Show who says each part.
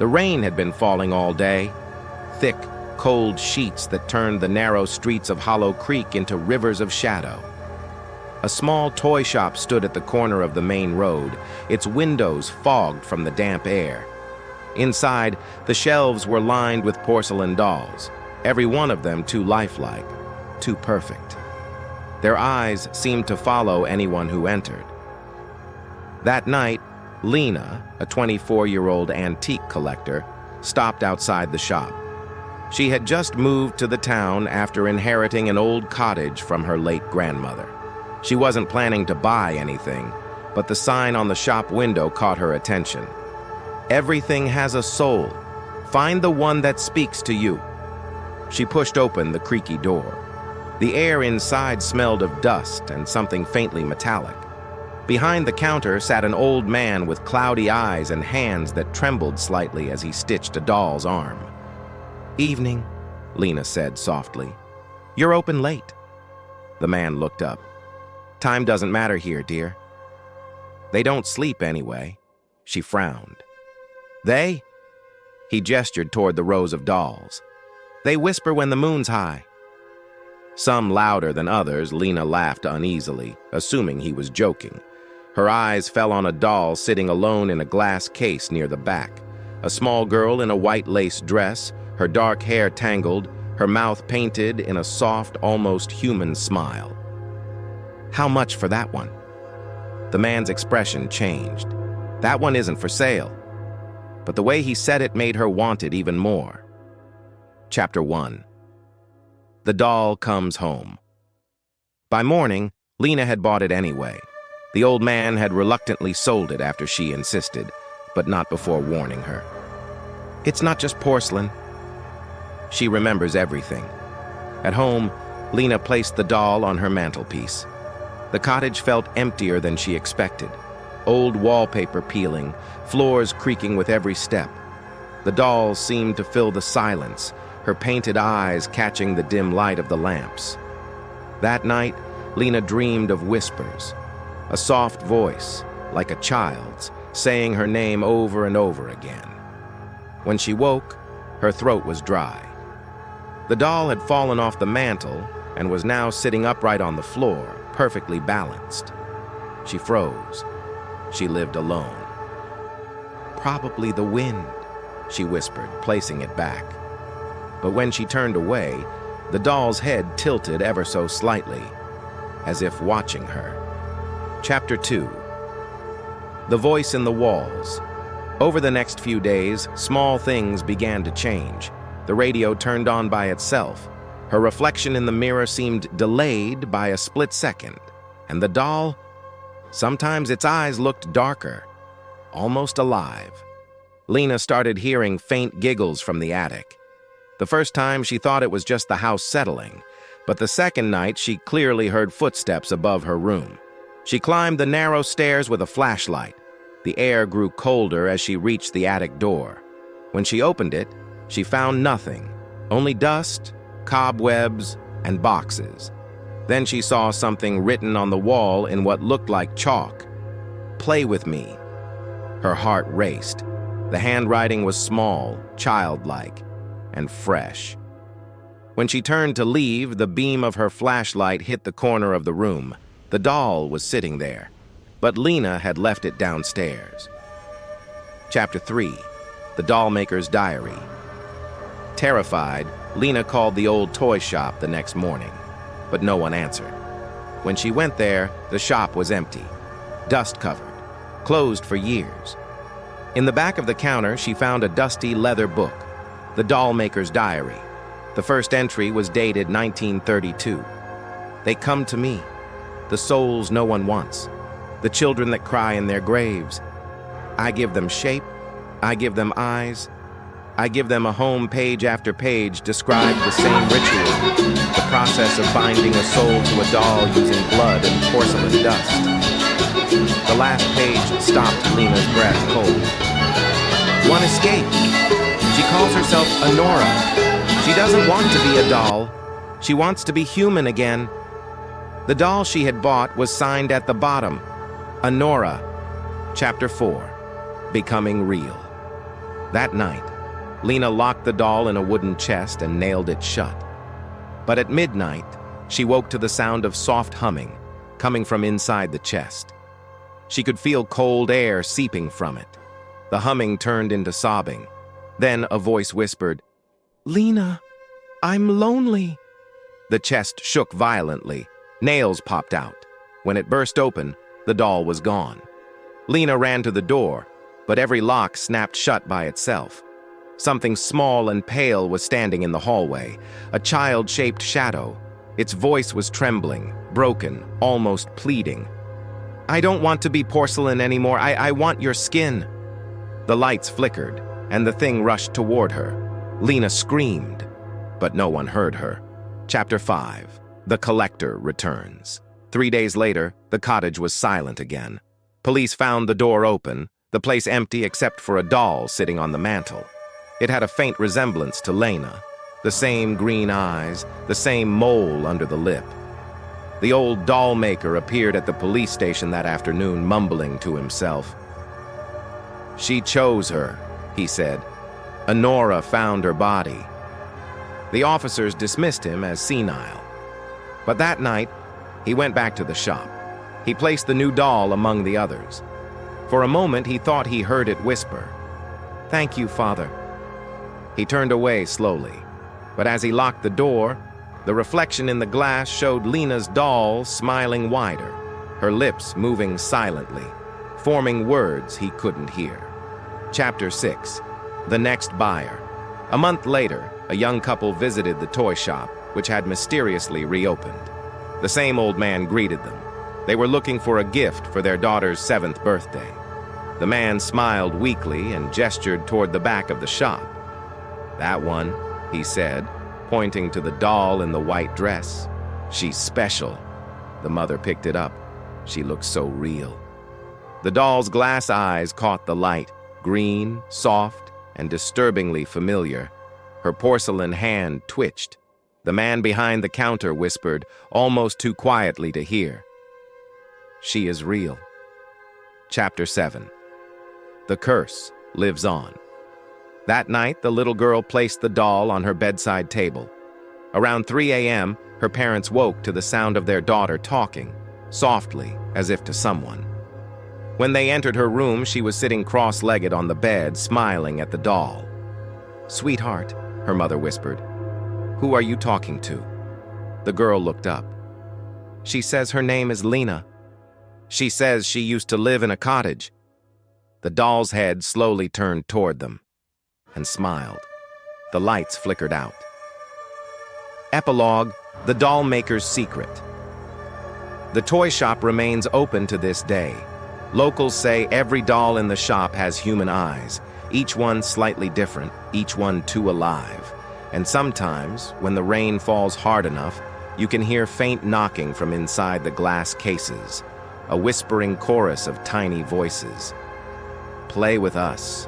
Speaker 1: The rain had been falling all day, thick, cold sheets that turned the narrow streets of Hollow Creek into rivers of shadow. A small toy shop stood at the corner of the main road, its windows fogged from the damp air. Inside, the shelves were lined with porcelain dolls, every one of them too lifelike, too perfect. Their eyes seemed to follow anyone who entered. That night, Lena, a 24-year-old antique collector, stopped outside the shop. She had just moved to the town after inheriting an old cottage from her late grandmother. She wasn't planning to buy anything, but the sign on the shop window caught her attention. "Everything has a soul. Find the one that speaks to you." She pushed open the creaky door. The air inside smelled of dust and something faintly metallic. Behind the counter sat an old man with cloudy eyes and hands that trembled slightly as he stitched a doll's arm. "Evening," Lena said softly. "You're open late." The man looked up. "Time doesn't matter here, dear." "They don't sleep anyway." She frowned. "They?" He gestured toward the rows of dolls. "They whisper when the moon's high." Some louder than others, Lena laughed uneasily, assuming he was joking. Her eyes fell on a doll sitting alone in a glass case near the back. A small girl in a white lace dress, her dark hair tangled, her mouth painted in a soft, almost human smile. "How much for that one?" The man's expression changed. "That one isn't for sale." But the way he said it made her want it even more. Chapter 1. The doll comes home. By morning, Lena had bought it anyway. The old man had reluctantly sold it after she insisted, but not before warning her. "It's not just porcelain." She remembers everything. At home, Lena placed the doll on her mantelpiece. The cottage felt emptier than she expected. Old wallpaper peeling, floors creaking with every step. The doll seemed to fill the silence, her painted eyes catching the dim light of the lamps. That night, Lena dreamed of whispers, a soft voice, like a child's, saying her name over and over again. When she woke, her throat was dry. The doll had fallen off the mantel and was now sitting upright on the floor, perfectly balanced. She froze. She lived alone. "Probably the wind," she whispered, placing it back. But when she turned away, the doll's head tilted ever so slightly, as if watching her. Chapter 2. The voice in the walls. Over the next few days, small things began to change. The radio turned on by itself. Her reflection in the mirror seemed delayed by a split second. And the doll, sometimes its eyes looked darker, almost alive. Lena started hearing faint giggles from the attic. The first time she thought it was just the house settling, but the second night she clearly heard footsteps above her room. She climbed the narrow stairs with a flashlight. The air grew colder as she reached the attic door. When she opened it, she found nothing, only dust, cobwebs, and boxes. Then she saw something written on the wall in what looked like chalk. "Play with me." Her heart raced. The handwriting was small, childlike, and fresh. When she turned to leave, the beam of her flashlight hit the corner of the room. The doll was sitting there, but Lena had left it downstairs. Chapter 3. The Dollmaker's Diary. Terrified, Lena called the old toy shop the next morning, but no one answered. When she went there, the shop was empty, dust-covered, closed for years. In the back of the counter, she found a dusty leather book, The Dollmaker's Diary. The first entry was dated 1932. "They come to me, the souls no one wants, the children that cry in their graves. I give them shape, I give them eyes, I give them a home." Page after page described the same ritual, the process of binding a soul to a doll using blood and porcelain dust. The last page stopped Lena's breath cold. One escape. She calls herself Annora. She doesn't want to be a doll. She wants to be human again. The doll she had bought was signed at the bottom, Annora. Chapter 4. Becoming Real. That night, Lena locked the doll in a wooden chest and nailed it shut. But at midnight, she woke to the sound of soft humming coming from inside the chest. She could feel cold air seeping from it. The humming turned into sobbing. Then a voice whispered, "Lena, I'm lonely." The chest shook violently. Nails popped out. When it burst open, the doll was gone. Lena ran to the door, but every lock snapped shut by itself. Something small and pale was standing in the hallway, a child-shaped shadow. Its voice was trembling, broken, almost pleading. "I don't want to be porcelain anymore. I want your skin." The lights flickered, and the thing rushed toward her. Lena screamed, but no one heard her. Chapter 5. The Collector Returns. 3 days later, the cottage was silent again. Police found the door open, the place empty except for a doll sitting on the mantel. It had a faint resemblance to Lena. The same green eyes, the same mole under the lip. The old doll maker appeared at the police station that afternoon, mumbling to himself. "She chose her," he said. "Annora found her body." The officers dismissed him as senile. But that night, he went back to the shop. He placed the new doll among the others. For a moment, he thought he heard it whisper, "Thank you, Father." He turned away slowly. But as he locked the door, the reflection in the glass showed Lena's doll smiling wider, her lips moving silently, forming words he couldn't hear. Chapter 6. The Next Buyer. A month later, a young couple visited the toy shop, which had mysteriously reopened. The same old man greeted them. They were looking for a gift for their daughter's 7th birthday. The man smiled weakly and gestured toward the back of the shop. "That one," he said, pointing to the doll in the white dress. "She's special." The mother picked it up. She looked so real. The doll's glass eyes caught the light, green, soft, and disturbingly familiar. Her porcelain hand twitched. The man behind the counter whispered, almost too quietly to hear, "She is real." Chapter 7. The Curse Lives On. That night, the little girl placed the doll on her bedside table. Around 3 a.m., her parents woke to the sound of their daughter talking, softly, as if to someone. When they entered her room, she was sitting cross-legged on the bed, smiling at the doll. "Sweetheart," her mother whispered, "who are you talking to?" The girl looked up. "She says her name is Lena. She says she used to live in a cottage." The doll's head slowly turned toward them and smiled. The lights flickered out. Epilogue: The Doll Maker's Secret. The toy shop remains open to this day. Locals say every doll in the shop has human eyes, each one slightly different, each one too alive. And sometimes, when the rain falls hard enough, you can hear faint knocking from inside the glass cases, a whispering chorus of tiny voices. Play with us.